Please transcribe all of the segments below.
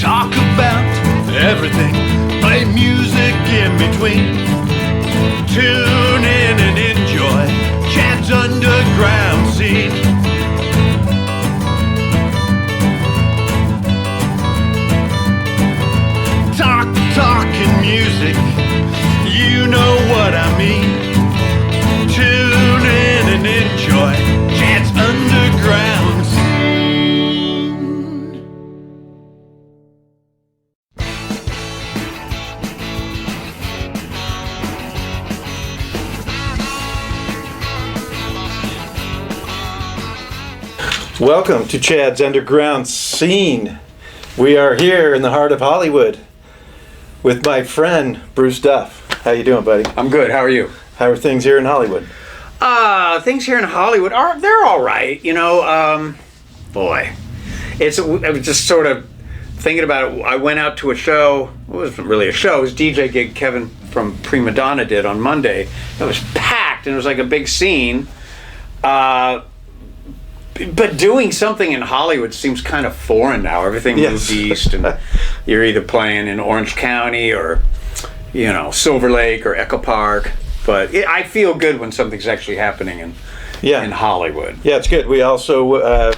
Talk about everything, play music in between. Tune in and enjoy Chad's underground scene. Talking music, you know what I mean. Tune in and enjoy Chad's underground scene. Welcome to Chad's underground scene. We are here in the heart of Hollywood with my friend Bruce Duff. How you doing, buddy? I'm good. How are you? How are things here in Hollywood? Things here in Hollywood they're all right. You know, boy, I was just sort of thinking about it. I went out to a show. It wasn't really a show. It was a DJ gig Kevin from Prima Donna did on Monday. It was packed, and it was like a big scene. But doing something in Hollywood seems kind of foreign now. Everything moved east, and you're either playing in Orange County or, you know, Silver Lake or Echo Park. But I feel good when something's actually happening in Hollywood. Yeah, it's good. We also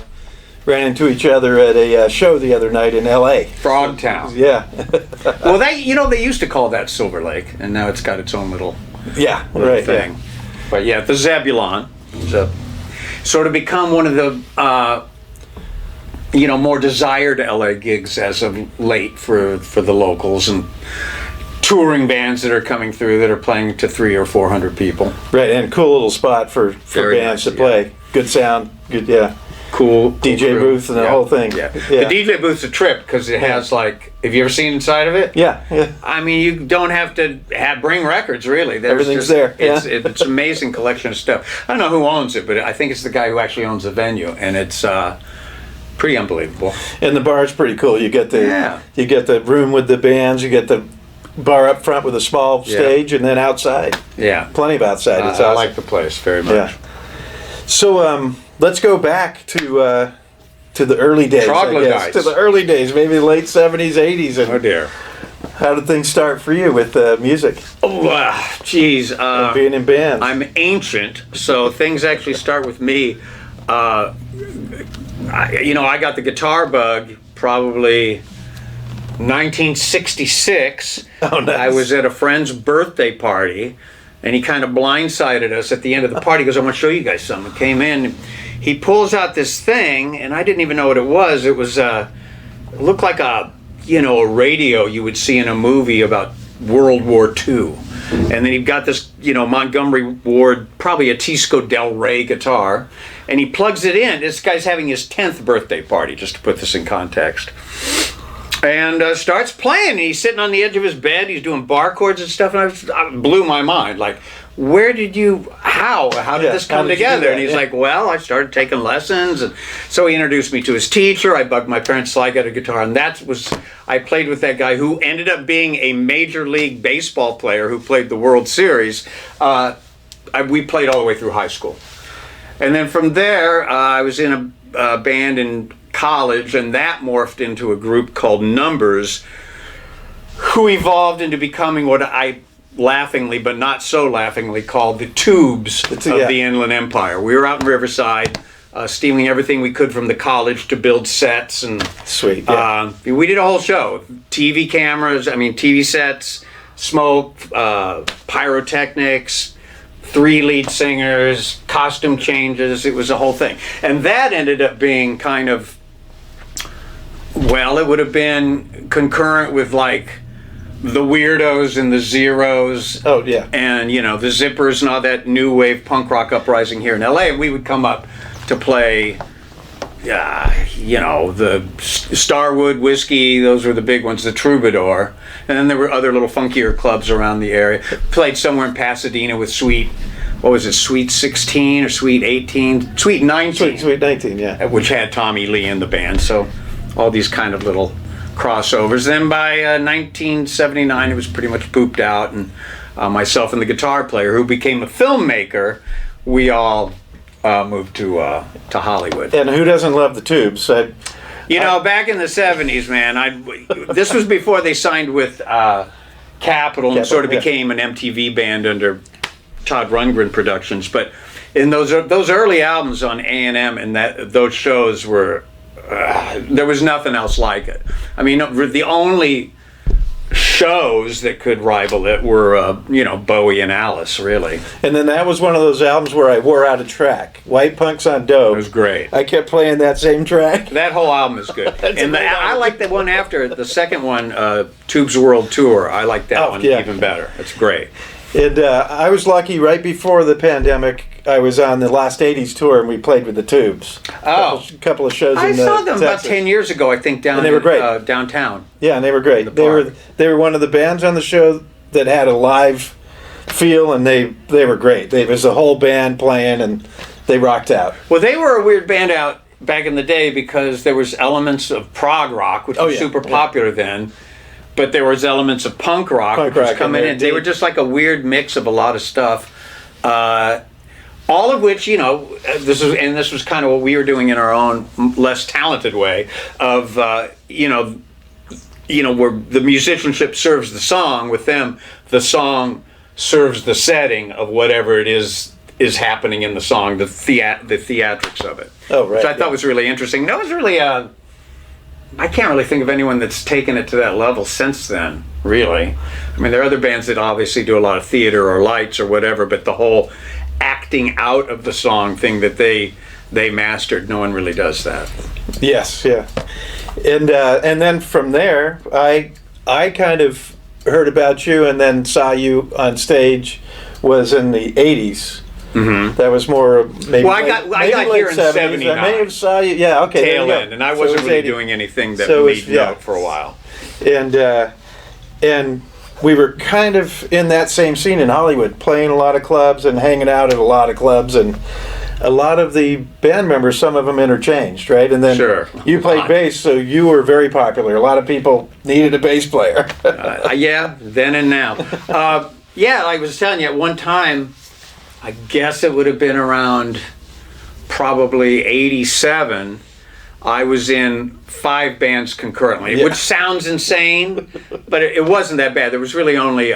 ran into each other at a show the other night in L.A. Frogtown. Yeah. Well, they used to call that Silver Lake, and now it's got its own little thing. Yeah. But yeah, the Zebulon. Sort of become one of the more desired LA gigs as of late for the locals and touring bands that are coming through that are playing to 300 or 400 people. Right, and cool little spot for bands to play. Yeah. Good sound, good, cool DJ booth and the whole thing. Yeah. The DJ booth's a trip because it has have you ever seen inside of it? Yeah. I mean, you don't have to bring records really. Everything's there. It's an amazing collection of stuff. I don't know who owns it, but I think it's the guy who actually owns the venue, and it's pretty unbelievable. And the bar's pretty cool. You get the room with the bands. You get the bar up front with a small stage, and then outside. Yeah, plenty of outside. It's awesome. I like the place very much. Yeah. So let's go back to the early days. Troglodytes. To the early days, maybe the late 70s, 80s. And oh dear. How did things start for you with music? Oh, geez. Being in bands. I'm ancient, so things actually start with me. I got the guitar bug probably 1966. Oh, nice. I was at a friend's birthday party, and he kind of blindsided us at the end of the party. He goes, I want to show you guys something. Came in, he pulls out this thing, and I didn't even know what it was. It was it looked like a radio you would see in a movie about World War II. And then he got this, Montgomery Ward, probably a Tisco Del Rey guitar, and he plugs it in. This guy's having his 10th birthday party, just to put this in context. And starts playing. He's sitting on the edge of his bed. He's doing bar chords and stuff, and it blew my mind. Like, how did this come together? And he's like, well, I started taking lessons, and so he introduced me to his teacher. I bugged my parents till I got a guitar, and I played with that guy who ended up being a Major League Baseball player who played the World Series. We played all the way through high school, and then from there, I was in a band in college, and that morphed into a group called Numbers, who evolved into becoming what I laughingly, but not so laughingly, called the Tubes of the Inland Empire. We were out in Riverside, stealing everything we could from the college to build sets. And sweet. Yeah. We did a whole show. TV sets, smoke, pyrotechnics, 3 lead singers, costume changes. It was a whole thing. And that ended up being kind of, it would have been concurrent with like the Weirdos and the Zeros. Oh, yeah. And, the Zippers and all that new wave punk rock uprising here in LA. And we would come up to play, the Starwood, Whiskey, those were the big ones, the Troubadour. And then there were other little funkier clubs around the area. Played somewhere in Pasadena with Sweet 16 or Sweet 18? Sweet 19. Sweet 19, yeah. Which had Tommy Lee in the band. So all these kind of little crossovers. Then by 1979, it was pretty much pooped out, and myself and the guitar player, who became a filmmaker, we all moved to Hollywood. And who doesn't love the Tubes? You know, back in the 70s, man, this was before they signed with Capitol and sort of became an MTV band under Todd Rundgren Productions. But in those early albums on A&M and those shows were, there was nothing else like it. I mean, the only shows that could rival it were, Bowie and Alice, really. And then that was one of those albums where I wore out a track. White Punks on Dope. It was great. I kept playing that same track. That whole album is good. And I like the one after, the second one, Tube's World Tour. I like that one even better. It's great. And I was lucky right before the pandemic. I was on the Last 80s tour and we played with the Tubes. Oh. A couple of shows I in saw them Texas. about 10 years ago, I think, down and they were great. Downtown. Yeah, and they were great. They were one of the bands on the show that had a live feel, and they were great. There was a whole band playing, and they rocked out. Well, they were a weird band out back in the day because there was elements of prog rock, which was super popular then. But there was elements of punk rock which was coming in. They were just like a weird mix of a lot of stuff. All of which, this was kind of what we were doing in our own less talented way of, where the musicianship serves the song. With them, the song serves the setting of whatever it is happening in the song, the theatrics of it. Oh, right. Which I thought was really interesting. That was really, I can't really think of anyone that's taken it to that level since then, really. I mean, there are other bands that obviously do a lot of theater or lights or whatever, but the whole acting out of the song thing that they mastered, no one really does that. Yes, yeah. And then from there, I kind of heard about you and then saw you on stage was in the 80s. Mm-hmm. That was more maybe. Well, I got here in 79. I may have saw you. Yeah, okay. Tail end, and I wasn't really doing anything that made note for a while. And we were kind of in that same scene in Hollywood, playing a lot of clubs and hanging out at a lot of clubs, and a lot of the band members, some of them interchanged, right? And then you played bass, so you were very popular. A lot of people needed a bass player. Yeah, then and now. Yeah, I was telling you, at one time, I guess it would have been around probably 87, I was in 5 bands concurrently, which sounds insane, but it wasn't that bad. There was really only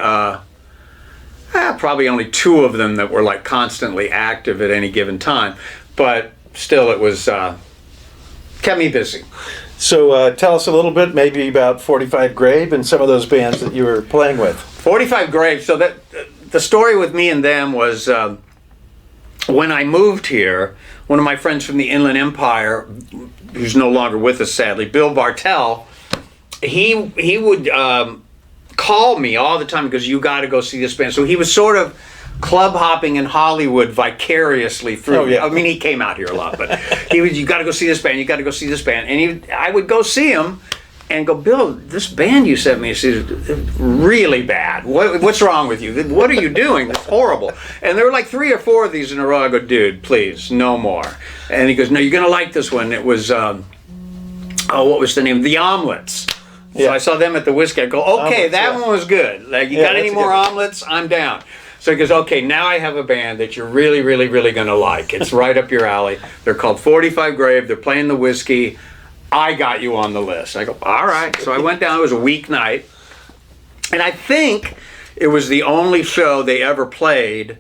probably only 2 of them that were like constantly active at any given time, but still it was kept me busy. So tell us a little bit maybe about 45 Grave and some of those bands that you were playing with. 45 Grave, so that the story with me and them was when I moved here, one of my friends from the Inland Empire, who's no longer with us sadly, Bill Bartell, he would call me all the time because you got to go see this band. So he was sort of club hopping in Hollywood vicariously through. Oh, yeah. I mean, he came out here a lot, but you got to go see this band. You got to go see this band, and I would go see him. And go, Bill, this band you sent me is really bad. What's wrong with you? What are you doing? It's horrible. And there were like 3 or 4 of these in a row. I go, dude, please, no more. And he goes, no, you're going to like this one. It was, what was the name? The Omelets. So I saw them at the Whiskey. I go, okay, that one was good. Like, you got any more omelets? I'm down. So he goes, okay, now I have a band that you're really, really, really going to like. It's right up your alley. They're called 45 Grave. They're playing the Whiskey. I got you on the list. I go, all right. So I went down. It was a weeknight. And I think it was the only show they ever played.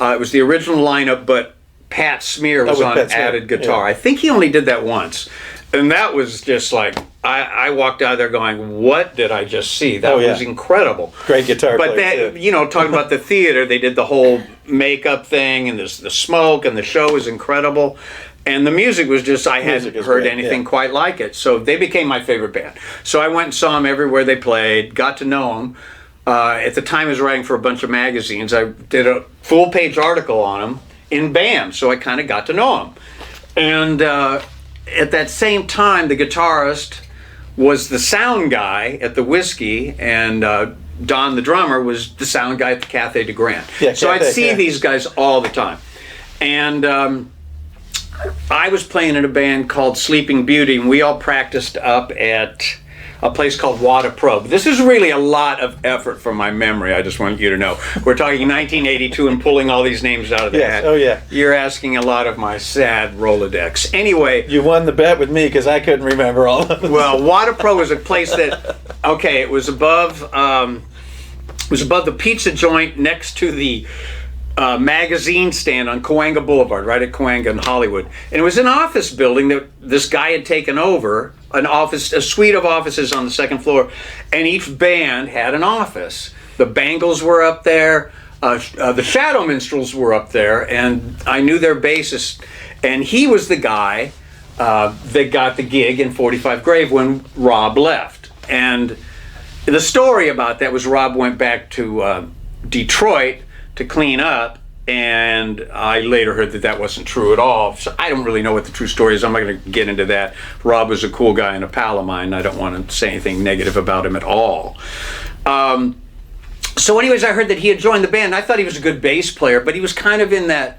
It was the original lineup, but Pat Smear was on added guitar. I think he only did that once. And that was just like, I walked out of there going, what did I just see? That was incredible. Great guitar player. But then, talking about the theater, they did the whole makeup thing and the smoke, and the show was incredible. And the music was just, I hadn't heard anything quite like it. So they became my favorite band. So I went and saw them everywhere they played, got to know them. At the time I was writing for a bunch of magazines. I did a full-page article on them in BAM, so I kind of got to know them. And at that same time, the guitarist was the sound guy at the Whiskey, and Don, the drummer, was the sound guy at the Cathay de Grande. So I'd see these guys all the time. And I was playing in a band called Sleeping Beauty, and we all practiced up at a place called Wada Probe. This is really a lot of effort from my memory, I just want you to know. We're talking 1982 and pulling all these names out of the hat. Oh, yeah. You're asking a lot of my sad Rolodex. Anyway. You won the bet with me because I couldn't remember all of them. Well, Wada Probe was a place that, okay, it was above the pizza joint next to the magazine stand on Cahuenga Boulevard, right at Cahuenga in Hollywood. And it was an office building that this guy had taken over, a suite of offices on the second floor, and each band had an office. The Bangles were up there, the Shadow Minstrels were up there, and I knew their bassist, and he was the guy that got the gig in 45 Grave when Rob left. And the story about that was Rob went back to Detroit to clean up, and I later heard that wasn't true at all. So I don't really know what the true story is. I'm not going to get into that. Rob was a cool guy and a pal of mine. I don't want to say anything negative about him at all. So anyways, I heard that he had joined the band. I thought he was a good bass player, but he was kind of in that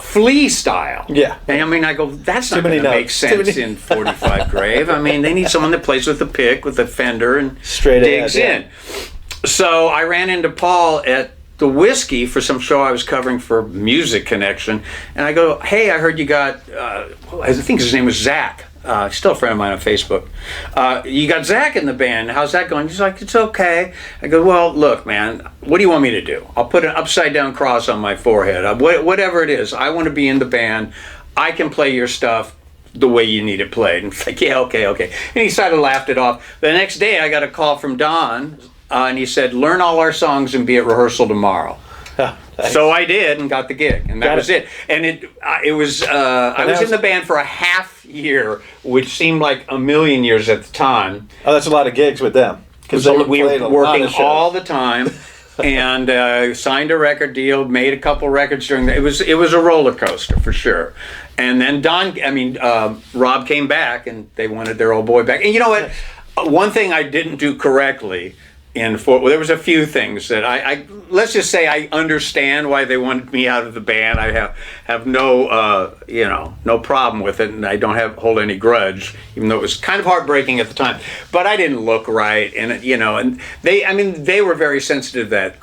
Flea style. Yeah. And I mean, I go, that's not going to make sense in 45 Grave. I mean, they need someone that plays with the pick, with the Fender, and straight digs ahead, in. So I ran into Paul at the Whiskey for some show I was covering for Music Connection, and I go, hey, I heard you got, I think his name was Zach, still a friend of mine on Facebook. You got Zach in the band. How's that going? He's like, it's okay. I go, well, look, man, what do you want me to do? I'll put an upside down cross on my forehead. Whatever it is, I want to be in the band. I can play your stuff the way you need it played. And it's like, yeah, okay. And he sort of laughed it off. The next day, I got a call from Don, and he said, learn all our songs and be at rehearsal tomorrow. Oh, nice. So I did and got the gig, and that was it. And I was in the band for a half year, which seemed like a million years at the time. Oh, that's a lot of gigs with them. Because we were working all the time, and signed a record deal, made a couple records during that. It was a roller coaster for sure. And then Rob came back, and they wanted their old boy back. And you know what? One thing I didn't do correctly there was a few things that I let's just say I understand why they wanted me out of the band. I have no no problem with it, and I don't hold any grudge, even though it was kind of heartbreaking at the time. But I didn't look right, and and they were very sensitive to that.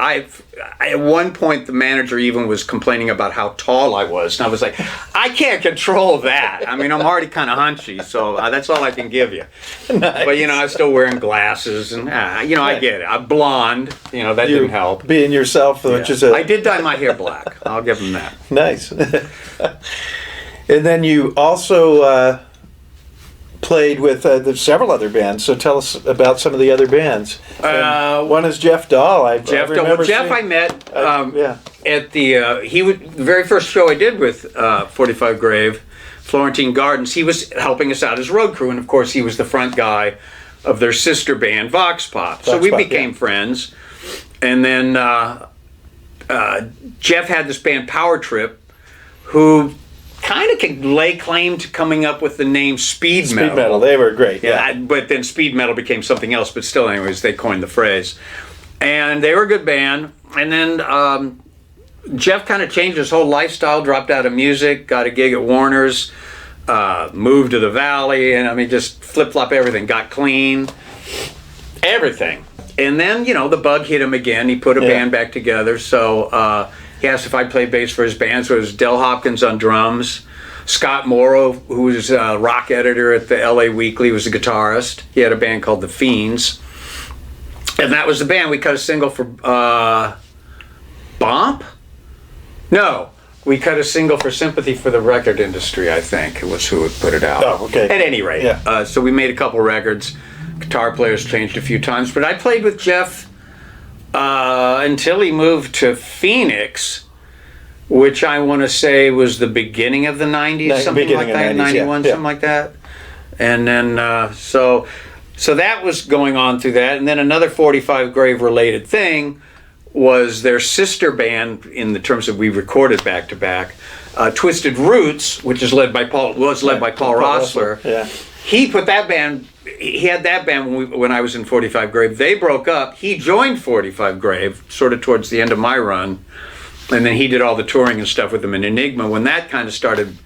At one point the manager even was complaining about how tall I was, and I was like, I can't control that. I mean, I'm already kind of hunchy, so that's all I can give you. Nice. But I'm still wearing glasses, and I get it. I'm blonde, that didn't help. Being yourself, which is I did dye my hair black. I'll give them that. Nice. And then you also played with several other bands. So tell us about some of the other bands. One is Jeff Dahl. Jeff I met at the very first show I did with 45 Grave, Florentine Gardens. He was helping us out as road crew, and of course he was the front guy of their sister band, Vox Pop. So we became friends. And then Jeff had this band, Power Trip, who kind of could lay claim to coming up with the name Speed Metal. Speed Metal, they were great. Yeah. But then Speed Metal became something else. But still, anyways, they coined the phrase. And they were a good band. And then Jeff kind of changed his whole lifestyle, dropped out of music, got a gig at Warner's, moved to the Valley, and just flip-flop everything, got clean, everything. And then, the bug hit him again. He put a band back together, so he asked if I'd play bass for his band. So it was Del Hopkins on drums, Scott Morrow, who was a rock editor at the LA Weekly, was a guitarist. He had a band called The Fiends. And that was the band. We cut a single for Bomp? No. We cut a single for Sympathy for the Record Industry, I think. It was who had put it out. Oh, okay. At any rate. So we made a couple records. Guitar players changed a few times. But I played with Jeff until he moved to Phoenix, which I want to say was the beginning of the 90s, something like that, 91, something like that. And then, so that was going on through that. And then another 45 Grave related thing was their sister band, in the terms of we recorded back to back, Twisted Roots, which is led by Paul Roessler. Yeah. He put that band. He had that band when I was in 45 Grave. They broke up. He joined 45 Grave sort of towards the end of my run, and then he did all the touring and stuff with them in Enigma. When that kind of started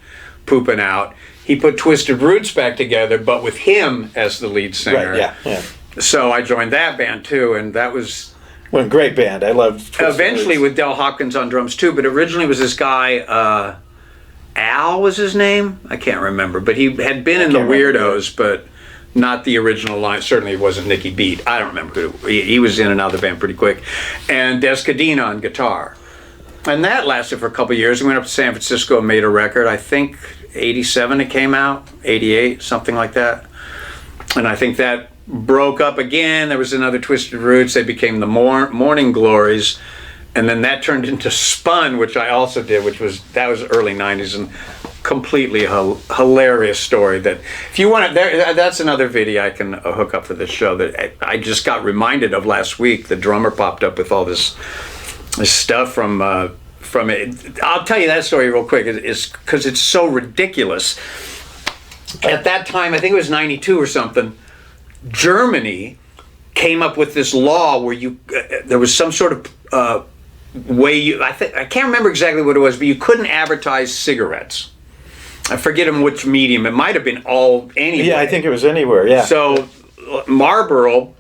pooping out, he put Twisted Roots back together, but with him as the lead singer. Right, yeah. So I joined that band too, and that was... Well, great band. I loved Twisted Eventually Roots. with Del Hopkins on drums too, but originally was this guy, Al was his name? I can't remember, but he had been in the Weirdos, but not the original line. Certainly it wasn't Nicky Beat. I don't remember who. He was in and out of the band pretty quick. And Des Cadena on guitar. And that lasted for a couple of years. We went up to San Francisco and made a record. I think 87 it came out, 88, something like that. And I think that broke up again. There was another Twisted Roots. They became the Morning Glories. And then that turned into Spun, which I also did, that was early 90s, and completely hilarious story. That if you want to, that's another video I can hook up for this show that I just got reminded of last week. The drummer popped up with all this stuff from it. I'll tell you that story real quick, is because it's so ridiculous. At that time, I think it was 92 or something, Germany came up with this law where there was some sort of way I can't remember exactly what it was, but you couldn't advertise cigarettes. I forget in which medium. It might have been anywhere. Yeah, I think it was anywhere, yeah. So Marlboro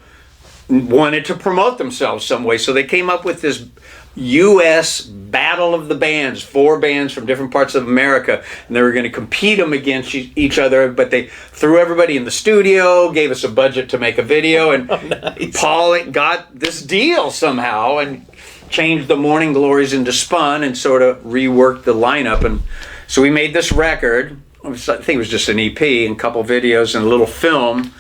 wanted to promote themselves some way, so they came up with this U.S. Battle of the Bands, 4 bands from different parts of America, and they were going to compete them against each other, but they threw everybody in the studio, gave us a budget to make a video, and nice. Paul got this deal somehow and changed the Morning Glories into Spun and sort of reworked the lineup. And so we made this record. I think it was just an EP and a couple videos and a little film.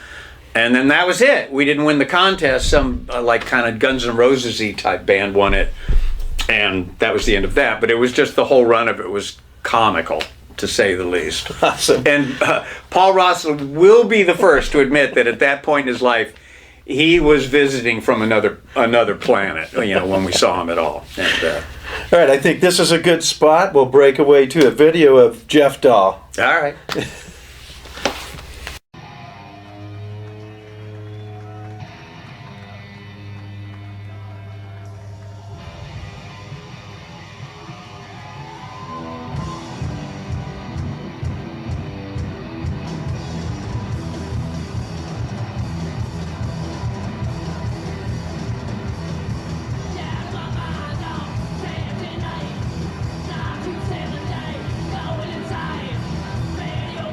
And then that was it. We didn't win the contest. Some like kind of Guns N' Roses-y type band won it. And that was the end of that. But it was just the whole run of it was comical, to say the least. Awesome. And Paul Ross will be the first to admit that at that point in his life, he was visiting from another planet, when we saw him at all. And, all right, I think this is a good spot. We'll break away to a video of Jeff Dahl. All right. Going inside, radio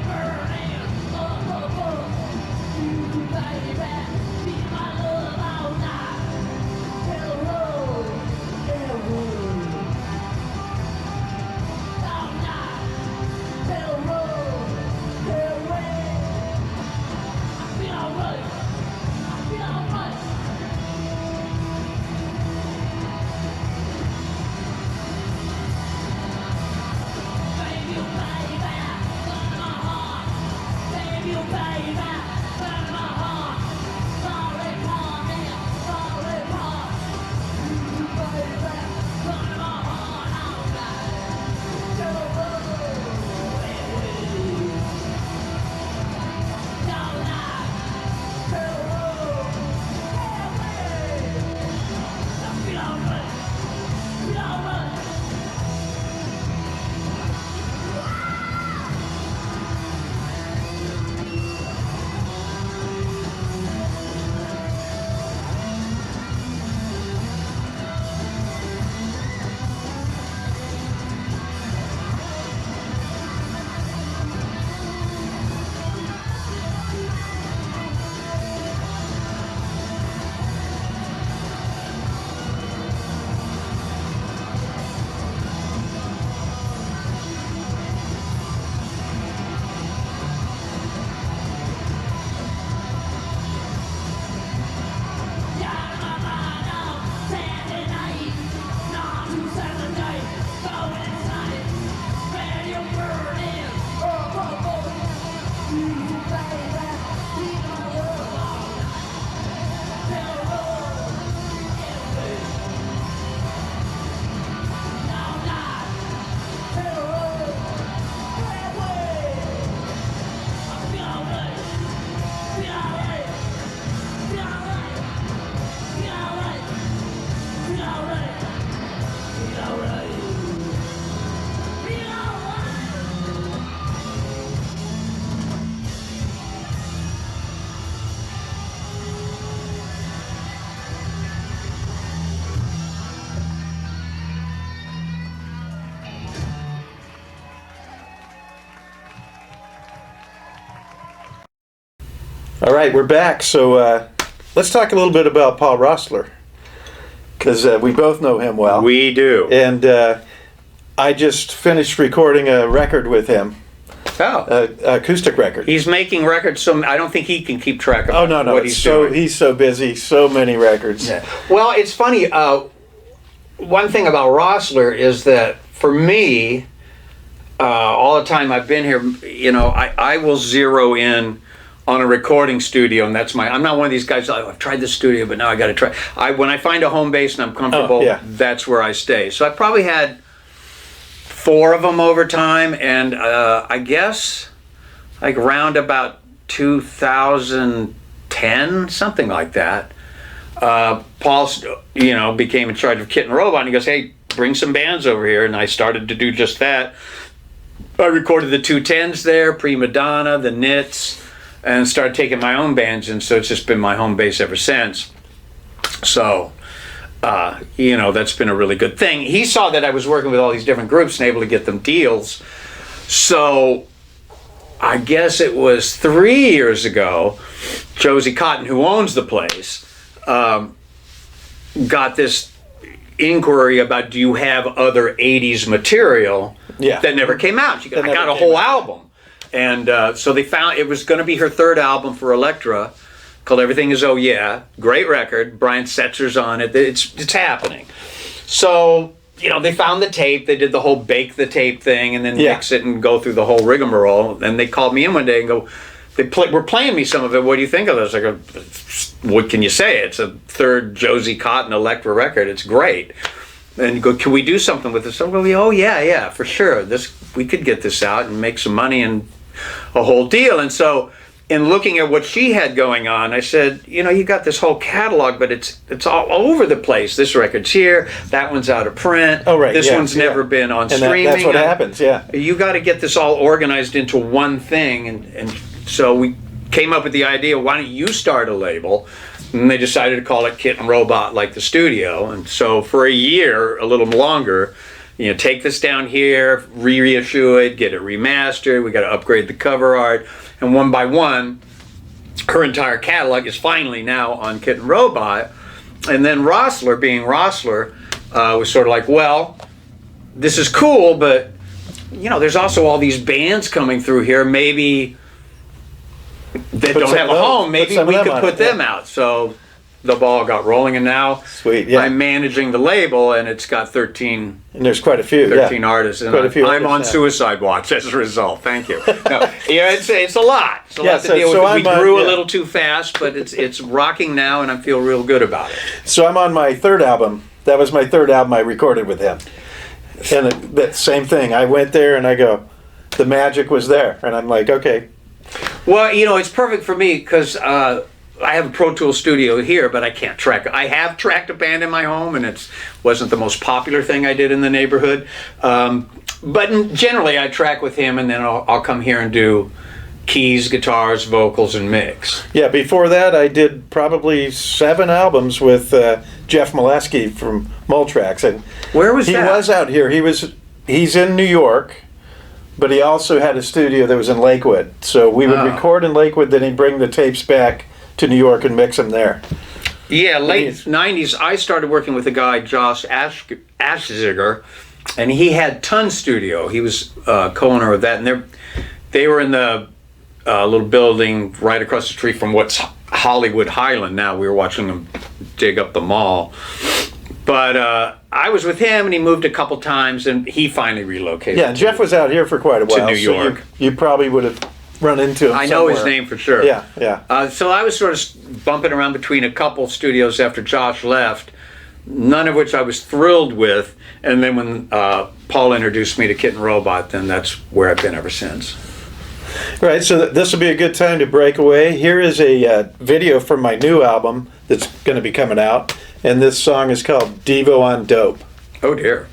All right, we're back. So let's talk a little bit about Paul Roessler, because we both know him well. We do. And I just finished recording a record with him. Oh. Acoustic record. He's making records, so I don't think he can keep track of what he's doing. He's so busy, so many records. Yeah. Well, it's funny. One thing about Roessler is that for me, all the time I've been here, I will zero in on a recording studio, and I'm not one of these guys, I've tried this studio, but now I got to try. When I find a home base and I'm comfortable, that's where I stay. So I probably had 4 of them over time, and I guess like around about 2010, something like that, Paul, became in charge of Kit and Robot, and he goes, hey, bring some bands over here, and I started to do just that. I recorded the 210s there, Prima Donna, the Knits, and started taking my own bands, and so it's just been my home base ever since. So that's been a really good thing. He saw that I was working with all these different groups and able to get them deals. So I guess it was 3 years ago, Josie Cotton, who owns the place, got this inquiry about, do you have other 80s material that never came out? She goes, I got a whole album. And so they found it was going to be her 3rd album for Elektra, called Everything Is Oh Yeah. Great record. Brian Setzer's on it. It's happening. So, they found the tape. They did the whole bake the tape thing and then mix it and go through the whole rigmarole. And they called me in one day and go, were playing me some of it. What do you think of this? I go, what can you say? It's a 3rd Josie Cotton Elektra record. It's great. And you go, can we do something with this? I go, oh, yeah, for sure. We could get this out and make some money and a whole deal. And so in looking at what she had going on, I said, you got this whole catalog, but it's all over the place. This record's here, that one's out of print. Oh, right. This one's never been on streaming. That's what happens, yeah. You got to get this all organized into one thing. And so we came up with the idea, why don't you start a label? And they decided to call it Kit and Robot, like the studio. And so for a year, a little longer, take this down here, reissue it, get it remastered. We got to upgrade the cover art. And one by one, her entire catalog is finally now on Kit and Robot. And then Roessler, being Roessler, was sort of like, well, this is cool, but there's also all these bands coming through here. Maybe that don't have a home. Maybe we could put them out. So the ball got rolling, and now I'm managing the label, and it's got 13. And there's quite a few. 13 artists, and I'm on suicide watch as a result. Thank you. No, it's a lot. It's a lot to deal with. We grew a little too fast, but it's rocking now, and I feel real good about it. So I'm on my 3rd album. That was my 3rd album I recorded with him. And that same thing. I went there, and I go, the magic was there, and I'm like, okay. Well, it's perfect for me because I have a Pro Tools studio here, but I can't track. I have tracked a band in my home, and it wasn't the most popular thing I did in the neighborhood. But generally, I track with him, and then I'll come here and do keys, guitars, vocals, and mix. Yeah, before that, I did probably 7 albums with Jeff Molesky from Moltrax. And where was that? He was out here. He's in New York, but he also had a studio that was in Lakewood. So we would record in Lakewood, then he'd bring the tapes back to New York and mix them there. Yeah, late 90s, I started working with a guy, Josh Aschiger, and he had Ton Studio. He was co-owner of that, and they were in the little building right across the street from what's Hollywood Highland now. We were watching them dig up the mall. But I was with him, and he moved a couple times, and he finally relocated. Yeah, Jeff was out here for quite a while. To New York. So you probably would have run into him I know his name for sure. Yeah. So I was sort of bumping around between a couple studios after Josh left, none of which I was thrilled with. And then when Paul introduced me to Kit and Robot, then that's where I've been ever since. Right, so this will be a good time to break away. Here is a video from my new album that's going to be coming out, and this song is called Devo on Dope. Oh dear.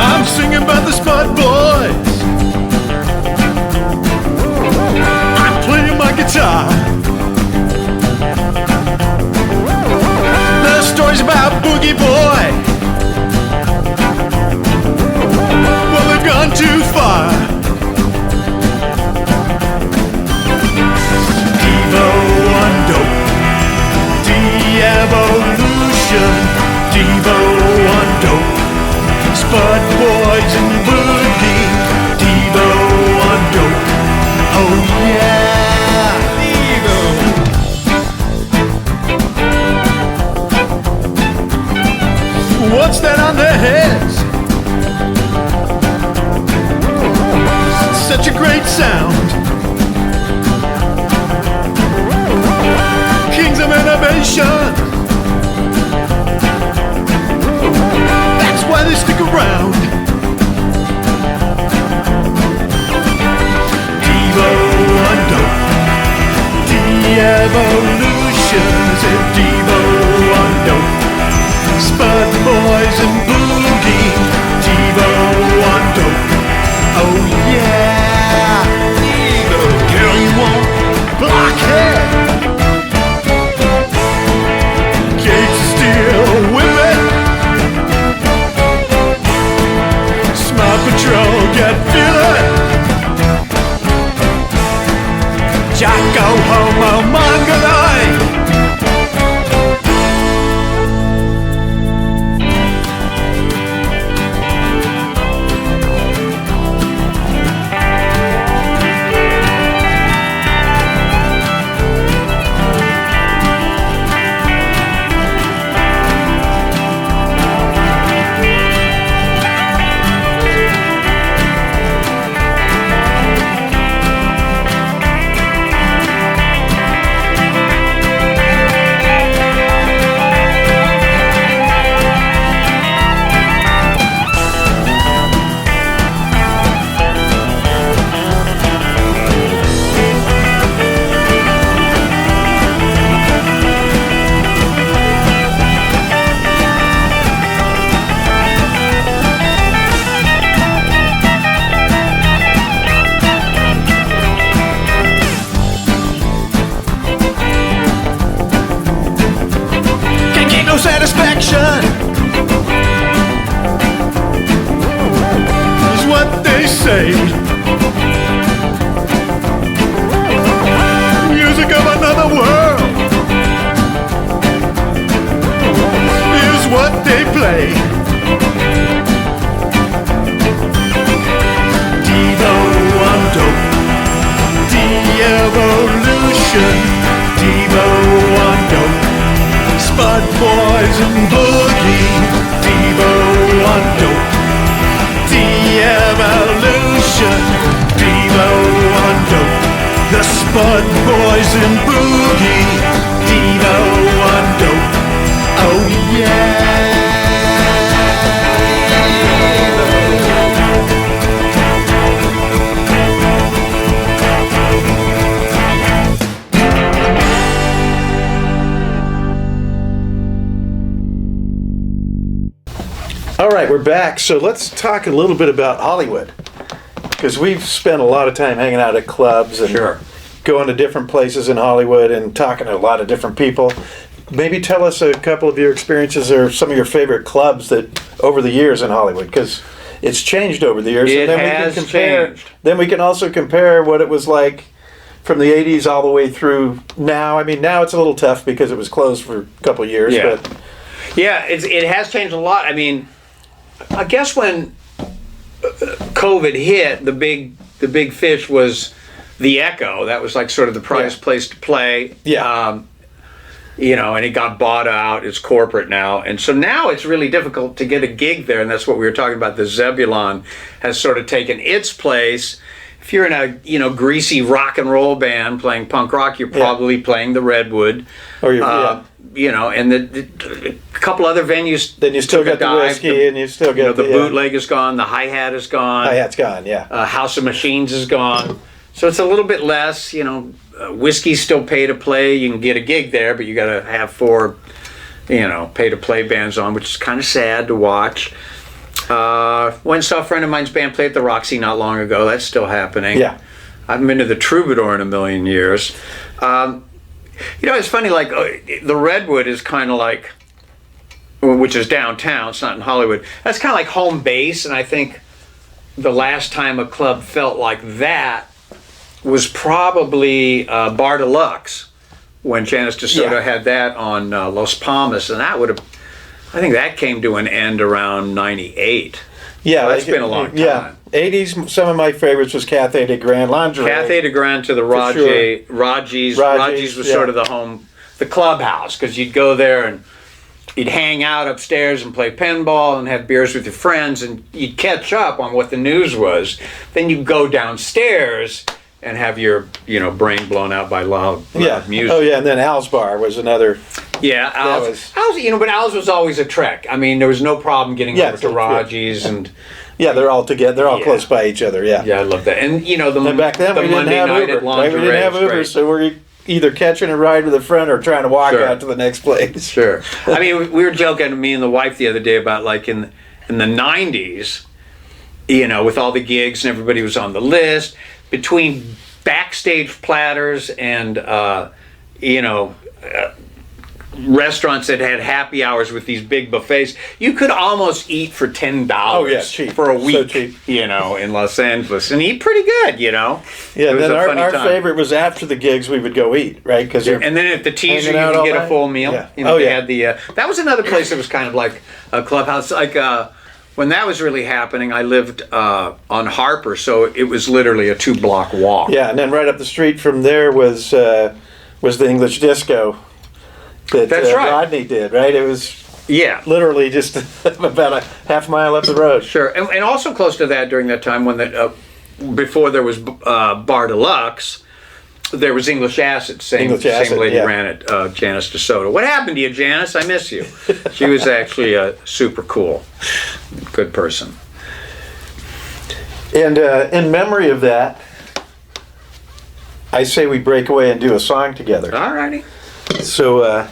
I'm singing about the boogie boy. Well, they've gone too far. Devo on dope, de-evolution. Devo on dope, Spud Boys and Boogie. Devo on dope, oh yeah, Devo. What's that on their heads? Such a great sound. Kings of innovation. That's why they stick around. Devo on dope, de-evolution. Said Devo on dope, Spud Boys and Boogie. Devo on dope, oh yeah, Devo. Girl, you want blockhead? Gates still whipping. Smart Patrol get feeling. Jocko Homo Mongoloid. Satisfaction is what they say. Music of another world is what they play. Devo on dope, de-evolution. Devo on dope, Spud Boys and Boogie. Devo on dope, de-evolution. Devo on dope, the Spud Boys and Boogie. Devo on dope, oh yeah. All right, we're back. So let's talk a little bit about Hollywood, because we've spent a lot of time hanging out at clubs and going to different places in Hollywood and talking to a lot of different people. Maybe tell us a couple of your experiences or some of your favorite clubs that over the years in Hollywood, because it's changed over the years. It and then has we can compare, changed. Then we can also compare what it was like from the 80s all the way through now. I mean, now it's a little tough because it was closed for a couple of years. Yeah, but yeah, it has changed a lot. I mean, I guess when COVID hit, the big fish was the Echo. That was like sort of the prized place to play. Yeah. You know, and it got bought out. It's corporate now. And so now it's really difficult to get a gig there. And that's what we were talking about. The Zebulon has sort of taken its place. If you're in a, greasy rock and roll band playing punk rock, you're probably playing the Redwood. Or you're, and a couple other venues. Then you still got the whiskey, and you still get the bootleg is gone, the hi-hat is gone. Hi-hat's gone, yeah. House of Machines is gone. So it's a little bit less, whiskey's still pay to play. You can get a gig there, but you got to have 4, pay to play bands on, which is kind of sad to watch. Went and saw a friend of mine's band play at the Roxy not long ago. That's still happening. Yeah. I haven't been to the Troubadour in a million years. It's funny, like the Redwood is kind of like which is downtown. It's not in Hollywood. That's kind of like home base, and I think the last time a club felt like that was probably Bar Deluxe, when Janice DeSoto had that on Los Palmas, and that would have, I think that came to an end around 98. Yeah, so that's been a long time. Yeah, 80s. Some of my favorites was Cathay de Grand Lingerie. Cathay de Grand to the Raji's. Raji's was sort of the clubhouse, because you'd go there and you'd hang out upstairs and play pinball and have beers with your friends, and you'd catch up on what the news was. Then you'd go downstairs and have your brain blown out by loud music. Oh yeah, and then Al's Bar was another. Yeah, Al's, but Al's was always a trek. I mean, there was no problem getting over to Raji's and. Yeah, they're all together. They're all close by each other. Yeah. Yeah, I love that. And and back then we didn't have Uber. Right? We didn't have Uber, so we're either catching a ride to the front or trying to walk out to the next place. Sure. I mean, we were joking, me and the wife, the other day about like in the 90s, with all the gigs and everybody was on the list, between backstage platters and restaurants that had happy hours with these big buffets, you could almost eat for $10 cheap. For a week, so cheap. In Los Angeles, and eat pretty good, Yeah, and then our favorite was after the gigs we would go eat, right? Because and then at the Teaser you could get a full meal. Yeah. They had the that was another place that was kind of like a clubhouse. Like when that was really happening, I lived on Harper, so it was literally a 2-block walk. Yeah, and then right up the street from there was the English Disco. That's right. Rodney did, right? It was literally just about a half mile up the road. Sure, and also close to that during that time when before there was Bar Deluxe, there was English Acid. Same lady ran it, Janice DeSoto. What happened to you, Janice? I miss you. She was actually super cool, good person. And in memory of that, I say we break away and do a song together. All righty. So,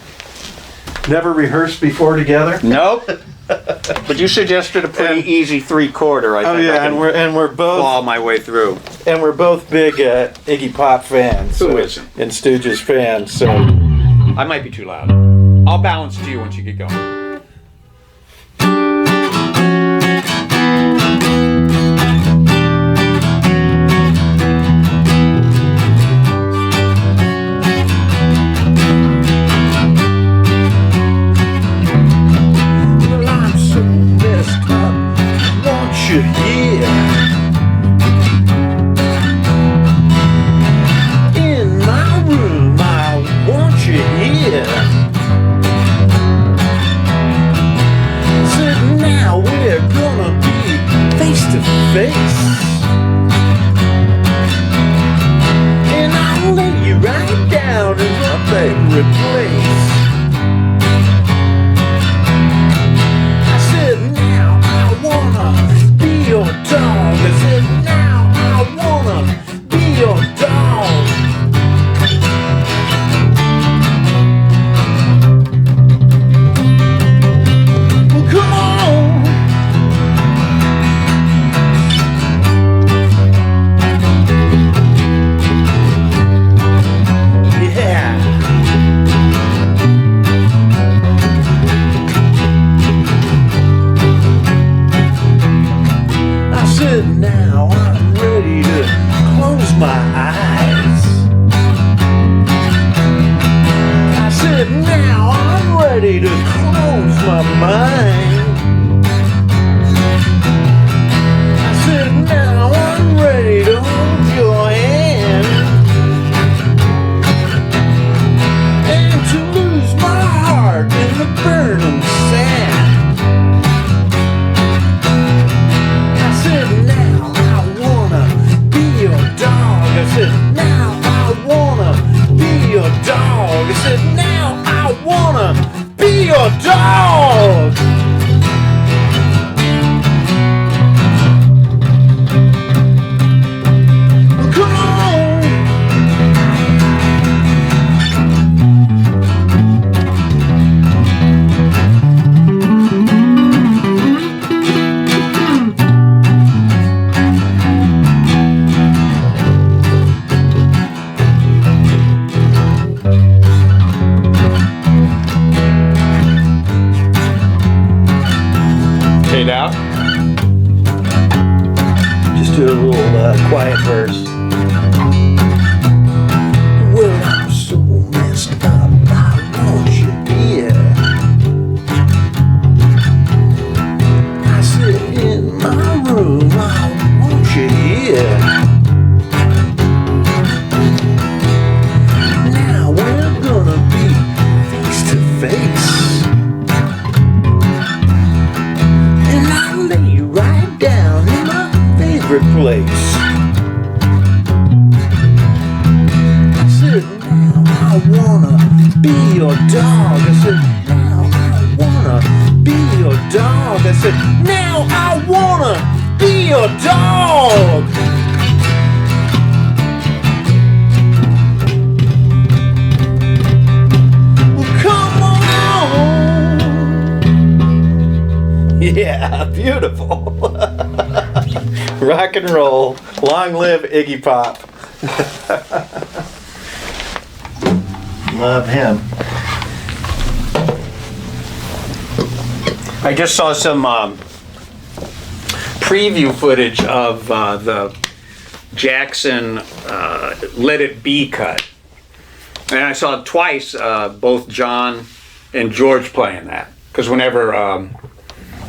never rehearsed before together? Nope. But you suggested a pretty easy 3/4. I think. Oh yeah, and we're both claw my way through. And we're both big Iggy Pop fans. Who isn't? And Stooges fans. So I might be too loud. I'll balance to you once you get going. In my room, I want you here. So now we're gonna be face to face, and I'll lay you right down in my favorite place. I said now I wanna be your fade out. Just do a little quiet verse. Well, I'm so messed up, I want you here. I sit in my room, I want you here. Now we're gonna be face to face, and I lay right down in my favorite place. I said, now I wanna be your dog. I said, now I wanna be your dog. I said, now I wanna be your dog. Well, come on. Yeah, beautiful. Rock and roll. Long live Iggy Pop. Love him. I just saw some preview footage of the Jackson Let It Be cut. And I saw it twice, both John and George playing that. Because whenever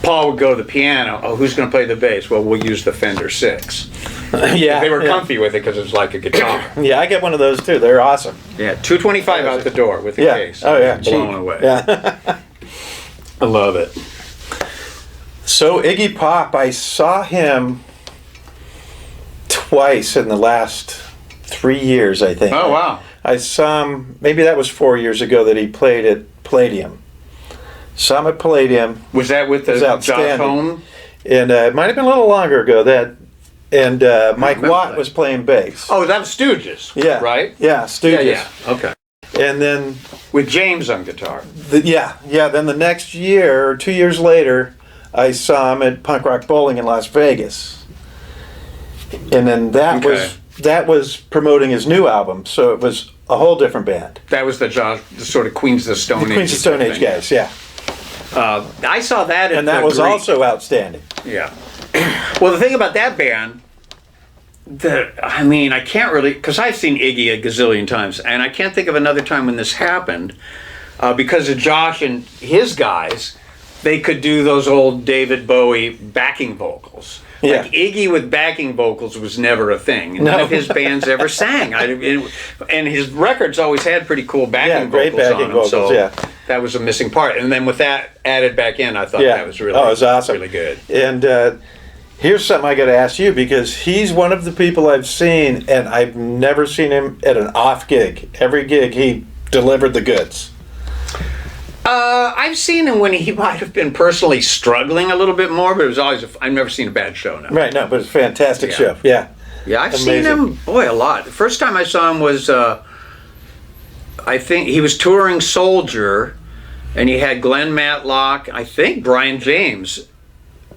Paul would go to the piano, oh, who's going to play the bass? Well, we'll use the Fender 6. Yeah, They were comfy with it because it was like a guitar. Yeah, I get one of those too. They're awesome. Yeah, $225 out the door with the Yeah. case. Oh yeah, blown cheap. away. Yeah. I love it. So Iggy Pop, I saw him twice in the last 3 years, I think. Oh wow. I saw him, maybe that was 4 years ago that he played at Palladium. Saw him at Palladium. Was that with It was the outstanding. Josh Home? And it might have been a little longer ago that, and Mike Watt was playing bass. Oh, that was Stooges. Yeah. Right? Yeah, Stooges. Yeah. Okay. And then, With James on guitar. then the next year, or 2 years later, I saw him at Punk Rock Bowling in Las Vegas. And then that was promoting his new album, so it was a whole different band. That was the sort of Queens of the Stone Age. Queens of Stone Age thing. guys, yeah. I saw that at And that the was Greek. also outstanding. Yeah. Well, the thing about that band, I can't really, because I've seen Iggy a gazillion times, and I can't think of another time when this happened, because of Josh and his guys, they could do those old David Bowie backing vocals. Yeah. Like Iggy with backing vocals was never a thing. None of his bands ever sang. And his records always had pretty cool backing great vocals backing on them. vocals, So yeah. that was a missing part. And then with that added back in, I thought Yeah. that was really, it was awesome. really good. And here's something I got to ask you, because he's one of the people I've seen, and I've never seen him at an off gig. Every gig he delivered the goods. I've seen him when he might have been personally struggling a little bit more, but it was always, I've never seen a bad show now. Right, no, but it's a fantastic Yeah. show. Yeah. Yeah, I've Amazing. seen him, boy, a lot. The first time I saw him was, I think he was touring Soldier, and he had Glenn Matlock, I think Brian James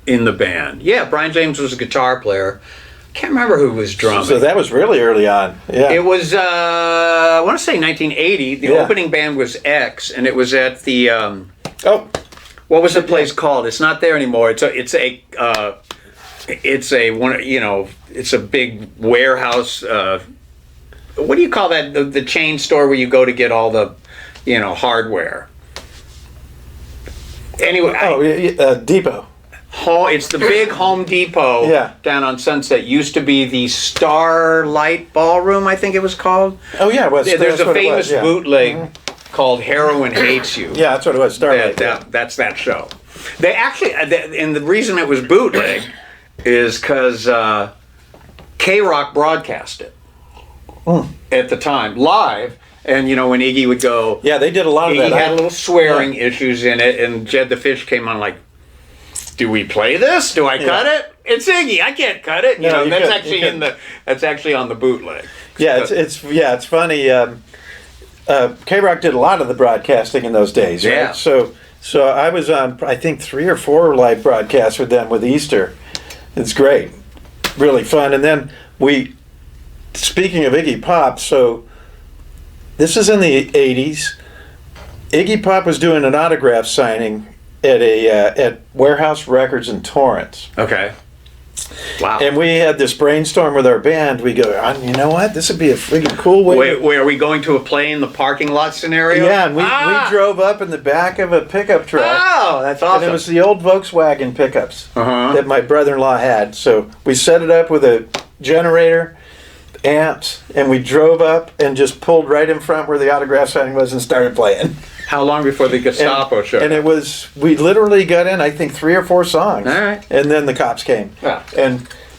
in the band. Yeah, Brian James was a guitar player. Can't remember who was drumming. So that was really early on. Yeah. It was, I want to say 1980. The Yeah. opening band was X, and it was at the, Oh, what was the place called? It's not there anymore. It's a big warehouse. What do you call that? The chain store where you go to get all the, hardware. Anyway, Depot. it's the big Home Depot Yeah. down on Sunset. Used to be the Starlight Ballroom, I think it was called. Oh yeah, it was. There's that's a what it famous was, yeah. bootleg called Heroin Hates You. Yeah, that's what it was. Starlight. That's that show. They actually, and the reason it was bootleg is because K-Rock broadcast it at the time live, and when Iggy would go, Yeah, they did a lot of Iggy that. had little swearing issues in it, and Jed the Fish came on like, "Do we play this? Do I cut it? It's Iggy. I can't cut it." No, you that's couldn't, actually you couldn't. that's actually on the bootleg. Yeah, it's funny. K-Rock did a lot of the broadcasting in those days, right? Yeah. So I was on, I think, 3 or 4 live broadcasts with them with Easter. It's great, really fun. And then speaking of Iggy Pop, so this is in the 80s. Iggy Pop was doing an autograph signing at Warehouse Records in Torrance. Okay. Wow. And we had this brainstorm with our band. We go, you know what? This would be a freaking cool way. Wait, are we going to a play in the parking lot scenario? Yeah, and we drove up in the back of a pickup truck. Oh, that's awesome. And it was the old Volkswagen pickups that my brother-in-law had. So we set it up with a generator, amps, and we drove up and just pulled right in front where the autograph signing was and started playing. How long before the Gestapo showed? And we literally got in, I think, 3 or 4 songs. All right. And then the cops came. Yeah.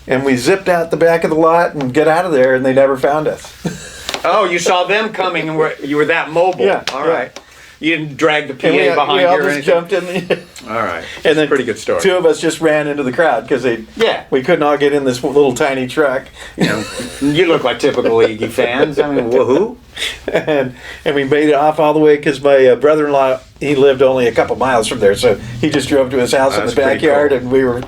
And we zipped out the back of the lot and got out of there, and they never found us. Oh, you saw them coming, and you were that mobile. Yeah. All right. You didn't drag the PA behind we you all or just anything? jumped in. All right. And then pretty good story. 2 of us just ran into the crowd because we couldn't all get in this little tiny truck. You look like typical Iggy fans. I mean, woohoo. And we made it off all the way because my brother-in-law, he lived only a couple miles from there, so he just drove to his house in the backyard, cool. and we were.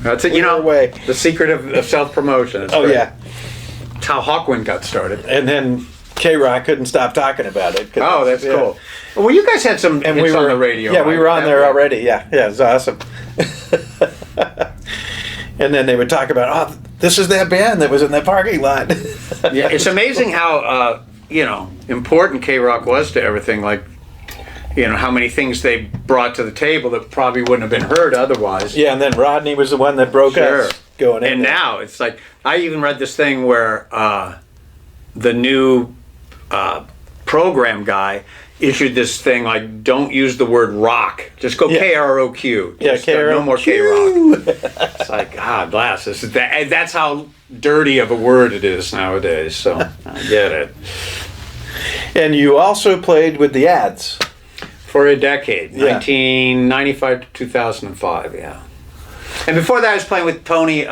That's it. You know, the secret of self-promotion. Oh yeah, it's how Hawkwind got started. And then K-Rock couldn't stop talking about it. Oh, that's cool. Well, you guys had some hits on the radio. Yeah, right? we were on there already. Yeah, it was awesome. And then they would talk about, this is that band that was in that parking lot. Yeah, it's amazing how important K-Rock was to everything. Like, how many things they brought to the table that probably wouldn't have been heard otherwise. Yeah, and then Rodney was the one that broke us going in. And now it's like, I even read this thing where the new program guy issued this thing like, don't use the word rock, just go KROQ. Yeah, KROQ. No more K-Rock. It's like, blast. That's how dirty of a word it is nowadays, so I get it. And you also played with the Ads. For a decade, 1995 to 2005, yeah. And before that I was playing with Tony in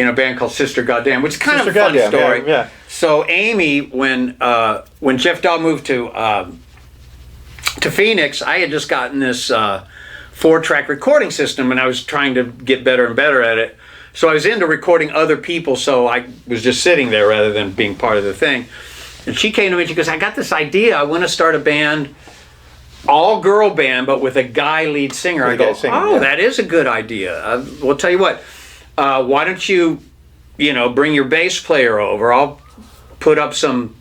a band called Sister Goddamn, which is kind of a fun story. Yeah. So Amy, when Jeff Dahl moved to Phoenix, I had just gotten this 4-track recording system, and I was trying to get better and better at it. So I was into recording other people, so I was just sitting there rather than being part of the thing. And she came to me and she goes, I got this idea. I want to start a band, all-girl band, but with a guy lead singer. I go, that is a good idea. Well, tell you what, why don't you, bring your bass player over. I'll put up some,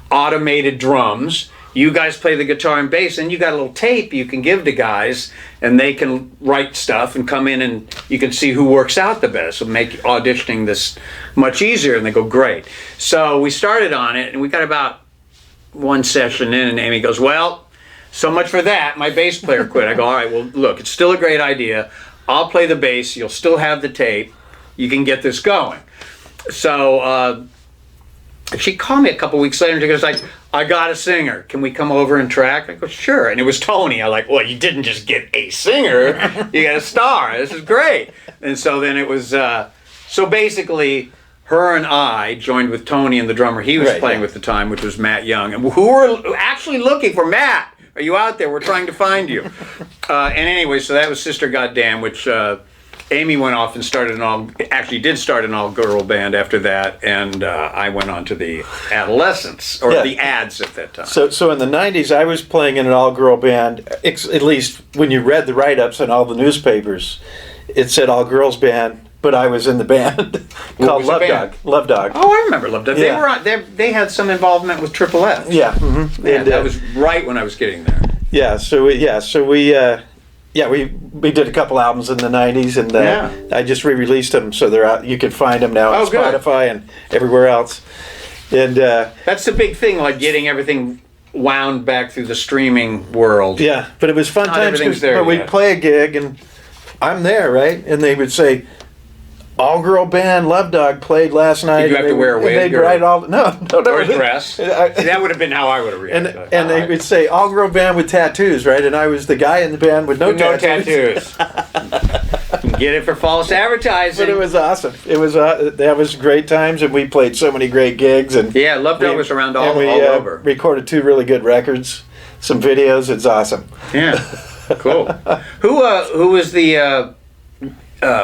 automated drums. You guys play the guitar and bass, and you got a little tape you can give to guys, and they can write stuff and come in, and you can see who works out the best. It'll make auditioning this much easier. And they go, great. So we started on it, and we got about 1 session in, and Amy goes, well, so much for that. My bass player quit. I go, all right, well, look, it's still a great idea. I'll play the bass. You'll still have the tape. You can get this going. So she called me a couple weeks later, and she goes like, I got a singer. Can we come over and track? I go, sure. And it was Tony. I'm like, well, you didn't just get a singer. You got a star. This is great. And so then it was, so basically, her and I joined with Tony and the drummer he was playing with at the time, which was Matt Young, and who were actually looking for Matt. Are you out there? We're trying to find you. And anyway, so that was Sister Goddamn, which Amy went off and start an all-girl band after that, and I went on to the Adolescents, or the Ads at that time. So in the 90s, I was playing in an all-girl band, at least when you read the write-ups in all the newspapers, it said all-girls band, but I was in the band called Love Dog. Love Dog. Oh, I remember Love Dog. Yeah. They had some involvement with Triple F. Yeah. Mm-hmm. And that was right when I was getting there. Yeah. So we did a couple albums in the 90s, and I just re-released them, so they're out. You can find them now on Spotify and everywhere else. And that's the big thing, like getting everything wound back through the streaming world. Yeah, but it was fun times. But we'd play a gig, and I'm there, right? And they would say, all-girl band Love Dog played last night. Did you have to wear a wig? They'd write or a dress. That would have been how I would have reacted. And they would say all-girl band with tattoos, right? And I was the guy in the band with no tattoos. Get it for false advertising. But it was awesome. It was that was great times, and we played so many great gigs. And Love Dog was around all over. Recorded 2 really good records, some videos. It's awesome. Yeah, cool. Who was the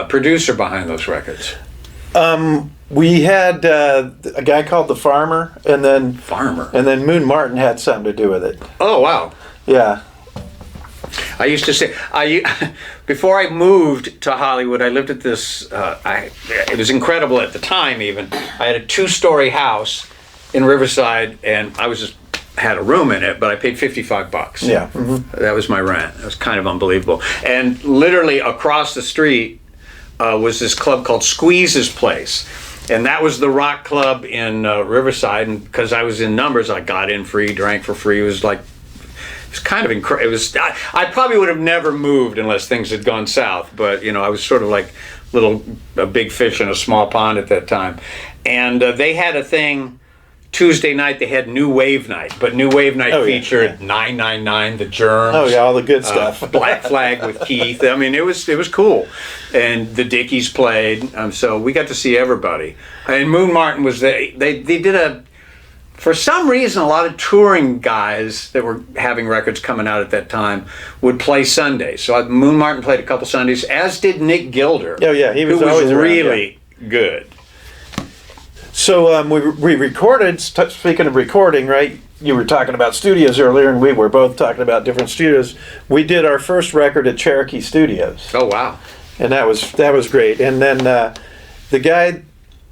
producer behind those records? We had a guy called the Farmer, and then Farmer, and then Moon Martin had something to do with it. Oh wow! Yeah. I used to say, before I moved to Hollywood, I lived at this, it was incredible at the time even. I had a 2-story house in Riverside, and I was just had a room in it, but I paid $55. Yeah. Mm-hmm. That was my rent. It was kind of unbelievable. And literally across the street was this club called Squeeze's Place. And that was the rock club in Riverside. And because I was in numbers, I got in free, drank for free. It was like, it was kind of incredible. It was, I probably would have never moved unless things had gone south. But, you know, I was sort of like a big fish in a small pond at that time. And they had a thing. Tuesday night they had New Wave Night, but New Wave Night featured 999, The Germs. Oh yeah, all the good stuff. Black Flag with Keith. I mean, it was cool, and the Dickies played. So we got to see everybody. And Moon Martin was there. They did for some reason, a lot of touring guys that were having records coming out at that time would play Sundays. So Moon Martin played a couple Sundays, as did Nick Gilder. Oh yeah, he was always really good. So we recorded, speaking of recording, right? You were talking about studios earlier, and we were both talking about different studios. We did our first record at Cherokee Studios. Oh, wow. And that was great. And then the guy,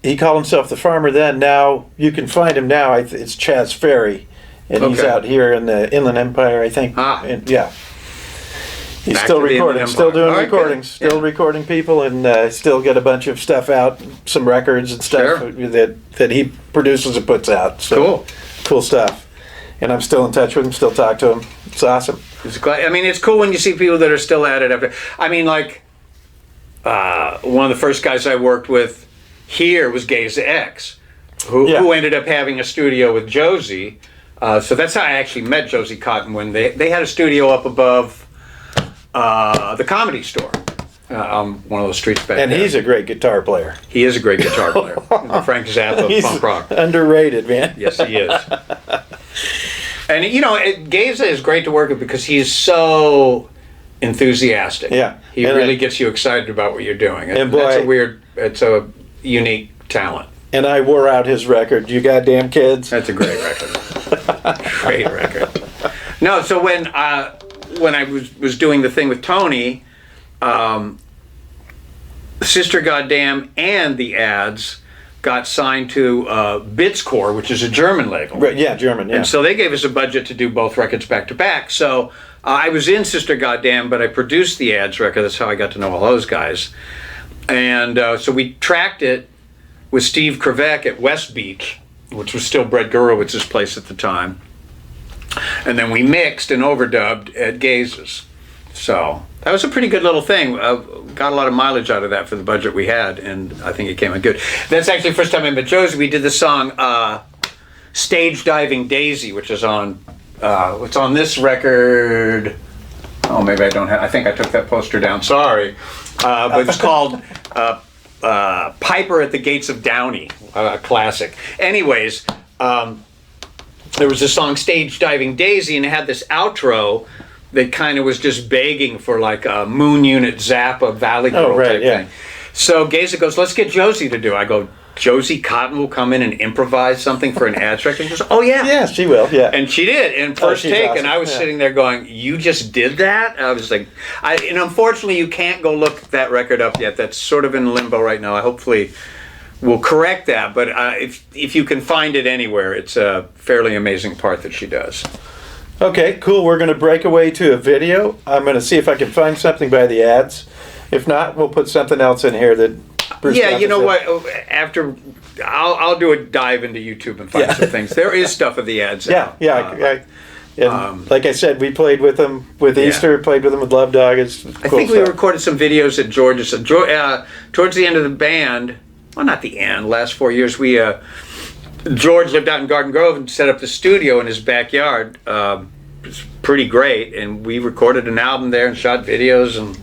he called himself the Farmer then. Now, you can find him now. It's Chaz Ferry. And he's out here in the Inland Empire, I think. And, yeah. He's still recording, still doing recordings, still recording people, and still get a bunch of stuff out, some records and stuff that he produces and puts out. So, cool stuff. And I'm still in touch with him, still talk to him. It's awesome. I mean, it's cool when you see people that are still at it after. I mean, like, one of the first guys I worked with here was Geza X, who ended up having a studio with Josie. So that's how I actually met Josie Cotton, when they had a studio up above the Comedy Store, on one of those streets back there. And he's a great guitar player. He is a great guitar player. Frank Zappa of punk rock. Underrated, man. Yes, he is. And, you know, Geza is great to work with because he's so enthusiastic. Yeah. He really gets you excited about what you're doing. And boy, it's a unique talent. And I wore out his record, You Goddamn Kids. That's a great record. Great record. No, so when I was doing the thing with Tony, Sister Goddamn and the Ads got signed to Bitscore, which is a German label. Right, yeah, German, yeah. And so they gave us a budget to do both records back to back. So I was in Sister Goddamn, but I produced the Ads record. That's how I got to know all those guys. And so we tracked it with Steve Krivec at West Beach, which was still Brett Gurowitz's place at the time. And then we mixed and overdubbed at Gaze's. So that was a pretty good little thing. Got a lot of mileage out of that for the budget we had, and I think it came out good. That's actually the first time I met Josie. We did the song Stage Diving Daisy, which is on, it's on this record. Oh, maybe I don't have, I think I took that poster down, sorry. But it's called Piper at the Gates of Downey, a classic. Anyways, there was this song Stage Diving Daisy, and it had this outro that kind of was just begging for like a Moon Unit Zappa Valley Girl type thing. So Geza goes, let's get Josie to do it. I go, Josie Cotton will come in and improvise something for an Ads record? And she goes, oh yeah. Yeah, she will, yeah. And she did, in first take, awesome. And I was sitting there going, you just did that? I was like, and unfortunately you can't go look that record up yet. That's sort of in limbo right now. I hopefully will correct that, but if you can find it anywhere, it's a fairly amazing part that she does. Okay, cool. We're going to break away to a video. I'm going to see if I can find something by the Ads. If not, we'll put something else in here that Bruce you know what? After I'll do a dive into YouTube and find some things. There is stuff of the Ads. Like I said, we played with them with Easter. Played with them with Love Dog. It's cool I think stuff. We recorded some videos at George's. Towards the end of the band. Well, not the end. Last 4 years, we George lived out in Garden Grove and set up the studio in his backyard. It's pretty great, and we recorded an album there and shot videos and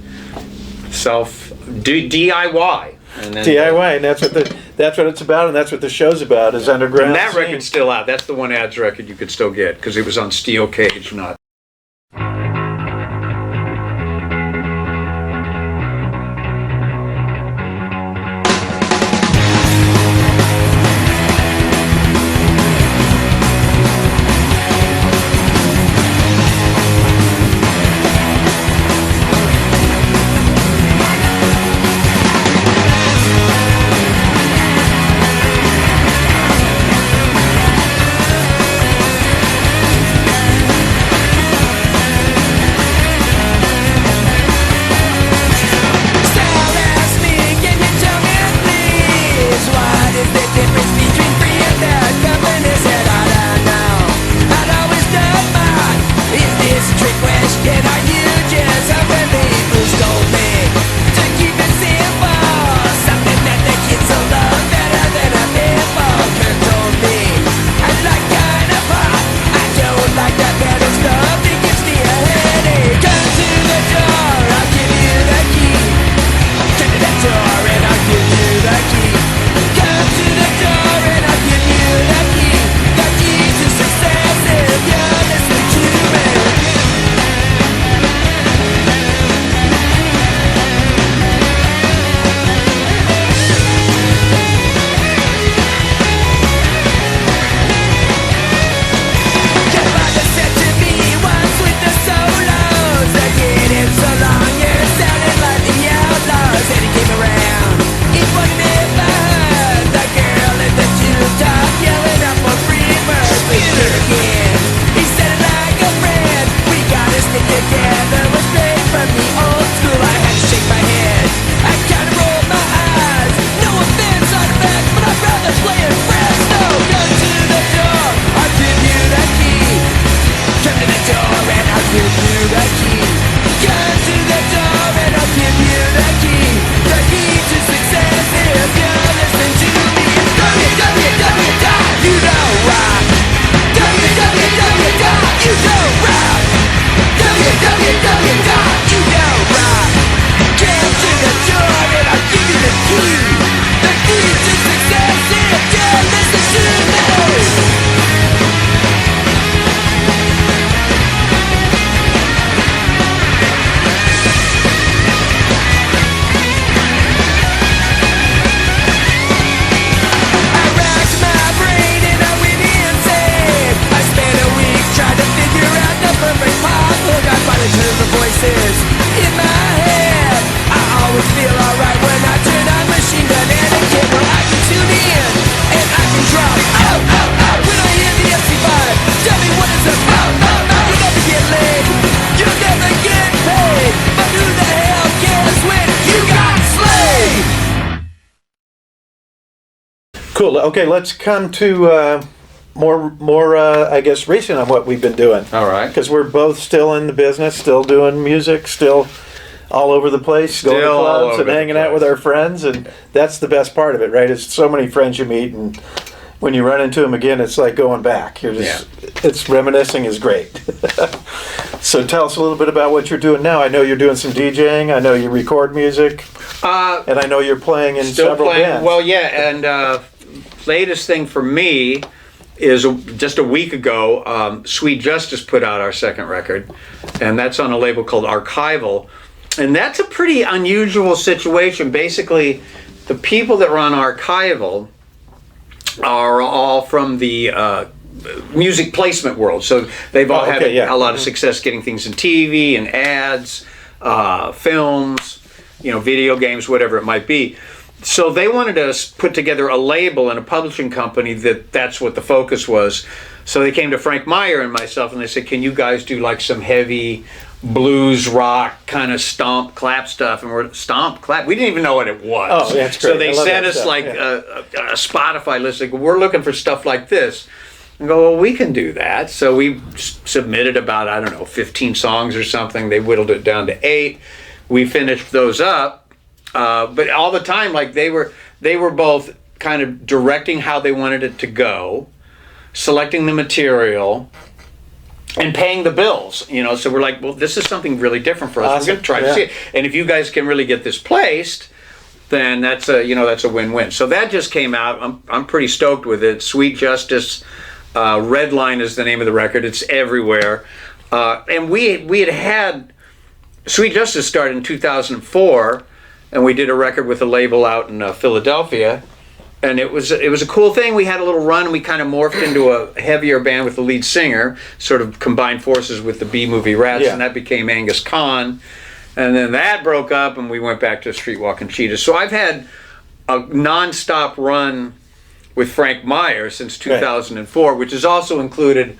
DIY. And then, DIY, and that's what it's about, and that's what the show's about, is underground. And that record's still out. That's the one Ads record you could still get because it was on Steel Cage, not. Cool. Okay, let's come to more I guess, recent on what we've been doing. All right. Because we're both still in the business, still doing music, still all over the place, going to clubs and hanging out with our friends, and that's the best part of it, right? It's so many friends you meet, and when you run into them again, it's like going back. You're just, it's reminiscing is great. So tell us a little bit about what you're doing now. I know you're doing some DJing. I know you record music, and I know you're playing in several bands. Well, yeah, and latest thing for me is just a week ago, Sweet Justice put out our second record, and that's on a label called Archival. And that's a pretty unusual situation. Basically, the people that run Archival are all from the music placement world. So they've all had a lot of success getting things in TV and ads, films, video games, whatever it might be. So they wanted us put together a label and a publishing company that's what the focus was. So they came to Frank Meyer and myself and they said, can you guys do like some heavy blues rock kind of stomp clap stuff? And we're stomp clap. We didn't even know what it was. Oh, that's great. So they sent us a Spotify list. Like, we're looking for stuff like this. And go, well, we can do that. So we submitted about, 15 songs or something. They whittled it down to 8. We finished those up. But all the time, like they were both kind of directing how they wanted it to go, selecting the material, and paying the bills. So we're like, well, this is something really different for us. Awesome. We're going to try to see it, and if you guys can really get this placed, then that's a win-win. So that just came out. I'm pretty stoked with it. Sweet Justice, Red Line is the name of the record. It's everywhere, and we had Sweet Justice started in 2004. And we did a record with a label out in Philadelphia, and it was a cool thing. We had a little run, and we kind of morphed into a heavier band with the lead singer, sort of combined forces with the B-movie Rats, and that became Angus Kahn. And then that broke up, and we went back to Streetwalking Cheetahs. So I've had a non-stop run with Frank Meyer since 2004, which has also included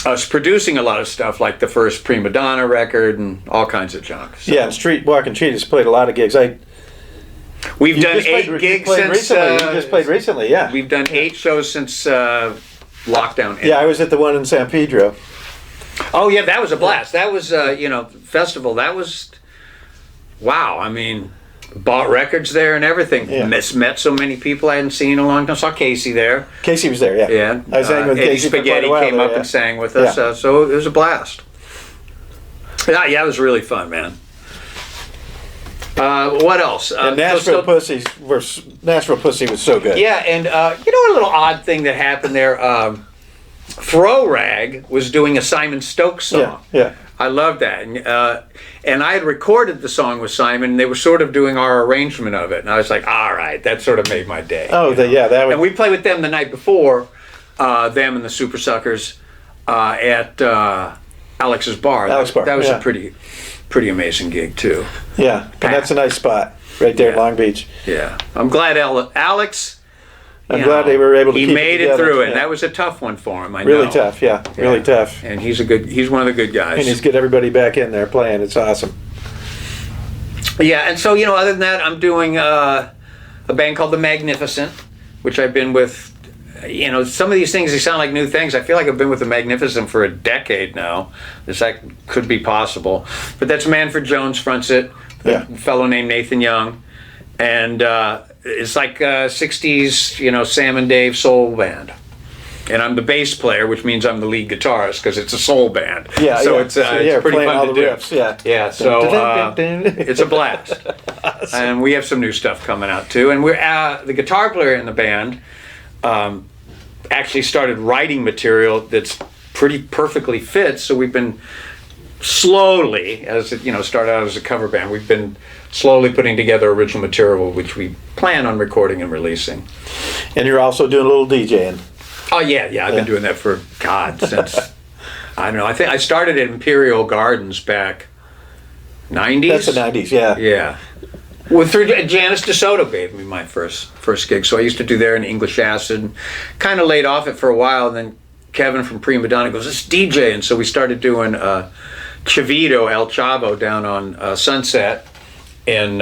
us producing a lot of stuff like the first Prima Donna record and all kinds of junk. So. Yeah, and Streetwalking Cheetahs played a lot of gigs. We've done 8 gigs since... you just played recently, yeah. We've done 8 shows since lockdown ended. Yeah, I was at the one in San Pedro. Oh, yeah, that was a blast. That was, festival. That was... Wow, I mean... Bought records there and everything. Yeah. Met so many people I hadn't seen in a long time. Saw Casey there. Casey was there, yeah. Yeah. I sang with Eddie Casey Spaghetti for quite a while came up and sang with us. So it was a blast. Yeah, it was really fun, man. What else? And Nashville Pussy was so good. Yeah, and a little odd thing that happened there. Throw Rag was doing a Simon Stokes song. Yeah. I love that. And I had recorded the song with Simon, and they were sort of doing our arrangement of it. And I was like, all right, that sort of made my day. Oh, that would... And we played with them the night before, them and the Super Suckers, at Alex's Bar. Alex Bar, That was a pretty amazing gig, too. Yeah, and that's a nice spot right there in Long Beach. Yeah. I'm glad Alex... I'm glad they were able to keep it together. He made it through it. That was a tough one for him, I know. Really tough, really tough. And he's one of the good guys. And he's get everybody back in there playing. It's awesome. Yeah, and so, other than that, I'm doing a band called The Magnificent, which I've been with, some of these things, they sound like new things. I feel like I've been with The Magnificent for a decade now. That could be possible. But that's Manfred Jones fronts it, a fellow named Nathan Young. And it's like 60s, Sam and Dave soul band. And I'm the bass player, which means I'm the lead guitarist because it's a soul band. Yeah, so it's pretty fun to do. Riffs, yeah. So it's a blast. Awesome. And we have some new stuff coming out too. And we're the guitar player in the band actually started writing material that's pretty perfectly fits. So we've been slowly, as it started out as a cover band, we've been slowly putting together original material, which we plan on recording and releasing. And you're also doing a little DJing. Oh yeah. I've been doing that for since I don't know. I think I started at Imperial Gardens back 90s. That's the 90s, yeah. Yeah. Well, through Janice DeSoto gave me my first gig, so I used to do there in English Acid. Kind of laid off it for a while, and then Kevin from Prima Donna goes, "Let's DJ," and so we started doing Chavito El Chavo down on Sunset in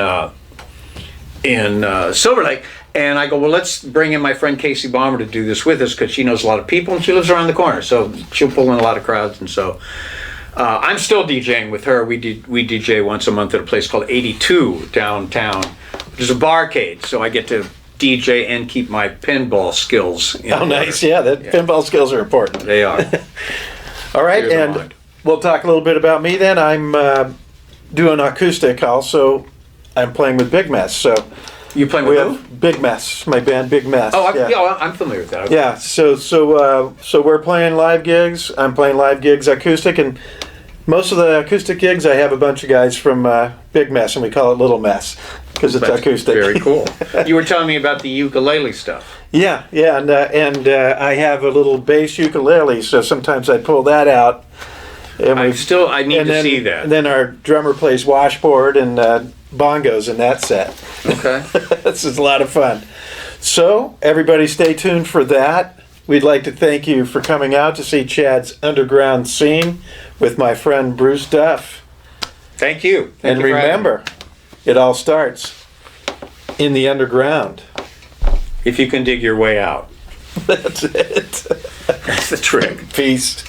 Silver Lake. And I go, well, let's bring in my friend Casey Balmer to do this with us because she knows a lot of people and she lives around the corner. So she'll pull in a lot of crowds. And so I'm still DJing with her. We DJ once a month at a place called 82 downtown, which is a barcade. So I get to DJ and keep my pinball skills in order. Nice. Yeah, pinball skills are important. They are. All right, and we'll talk a little bit about me then. I'm doing acoustic also. I'm playing with Big Mess. So you playing with who? Big Mess, my band Big Mess. Oh, I'm familiar with that. Okay. Yeah, so we're playing live gigs. I'm playing live gigs acoustic, and most of the acoustic gigs I have a bunch of guys from Big Mess, and we call it Little Mess because it's acoustic. Very cool. You were telling me about the ukulele stuff. Yeah, and I have a little bass ukulele, so sometimes I pull that out. And I need to see that. And then our drummer plays washboard and bongos in that set. Okay. This is a lot of fun. So, everybody stay tuned for that. We'd like to thank you for coming out to see Chad's underground scene with my friend Bruce Duff. Thank you. And remember, it all starts in the underground. If you can dig your way out. That's it. That's the trick. Peace.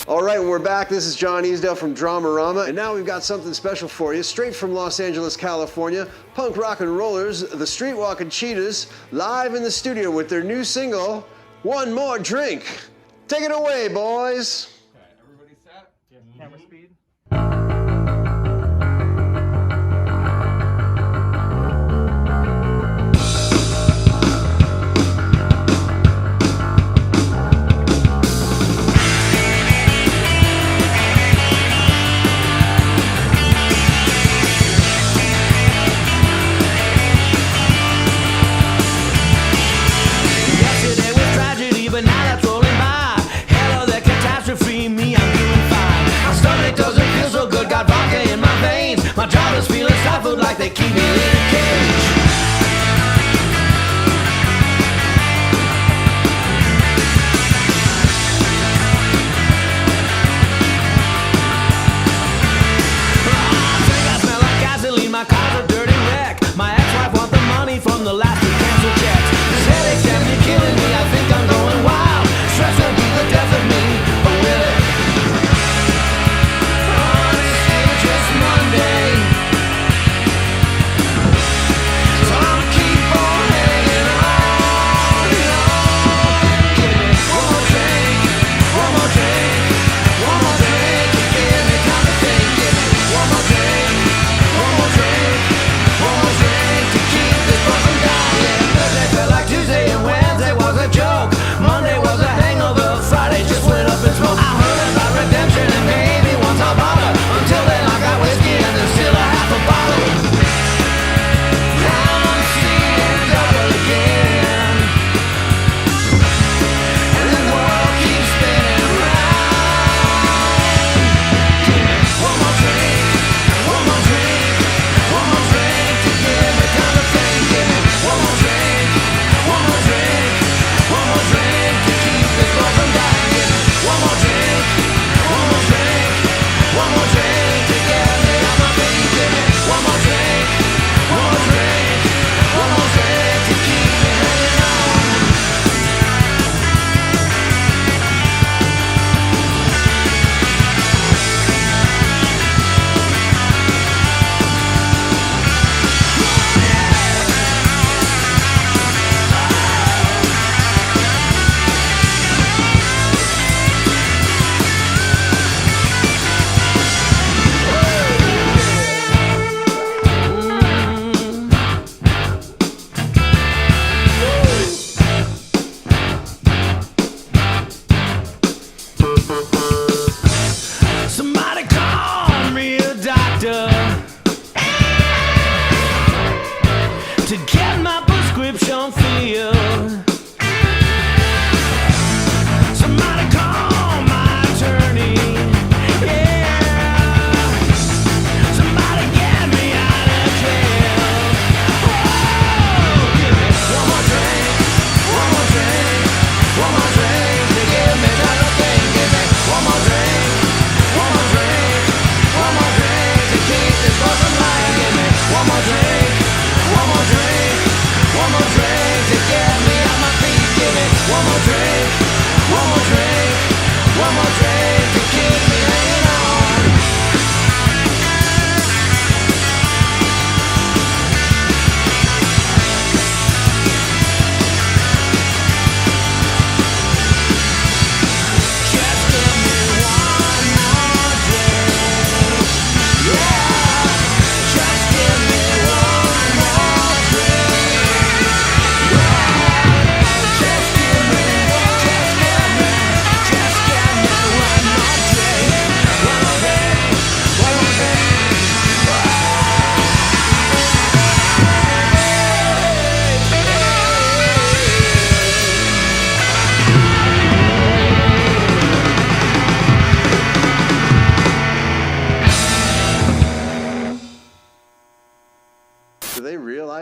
All right, we're back. This is John Easdale from Dramarama, and now we've got something special for you, straight from Los Angeles, California. Punk rock and rollers, the Streetwalking Cheetahs, live in the studio with their new single, One More Drink. Take it away, boys. Okay, everybody set? Camera speed. Like they keep me in a cage. I think I smell like gasoline, my car's a dirty wreck. My ex-wife wants the money from the last two canceled checks. This headache's definitely killing me, I think I'm going wild. Stress will be the death of me, or will it? Oh, it's still just Monday.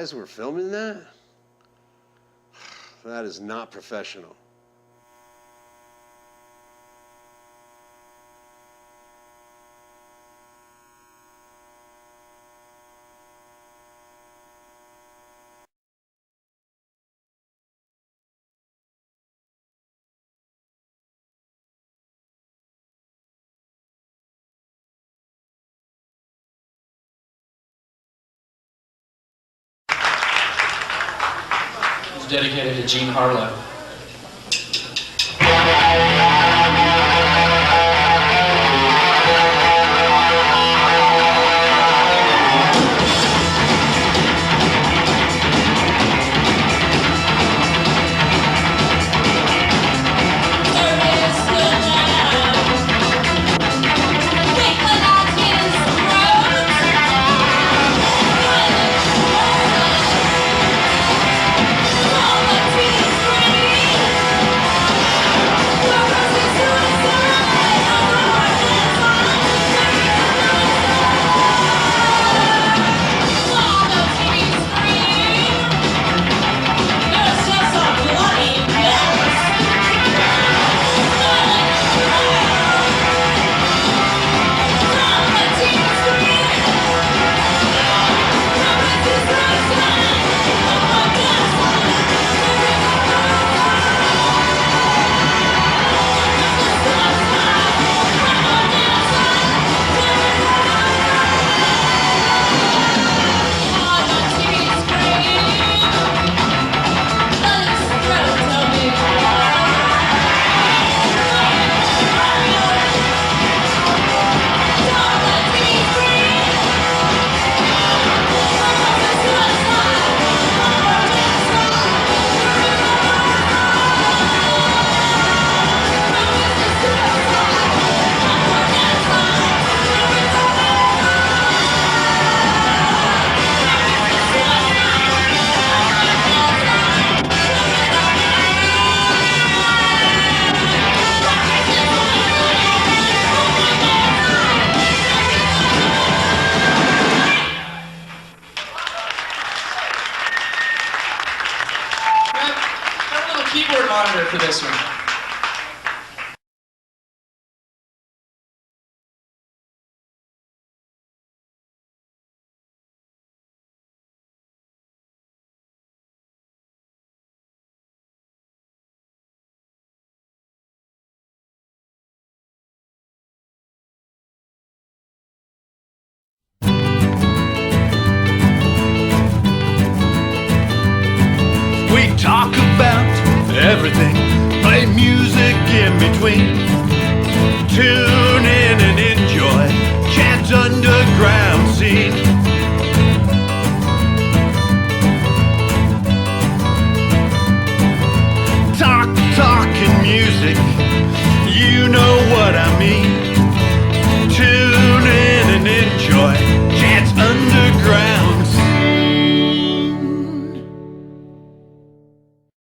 guys were filming that? That is not professional. Dedicated to Gene Harlow. Keyboard monitor for this one. We talk about everything, play music in between. Tune in and enjoy Chad's underground scene. Talking music, you know what I mean.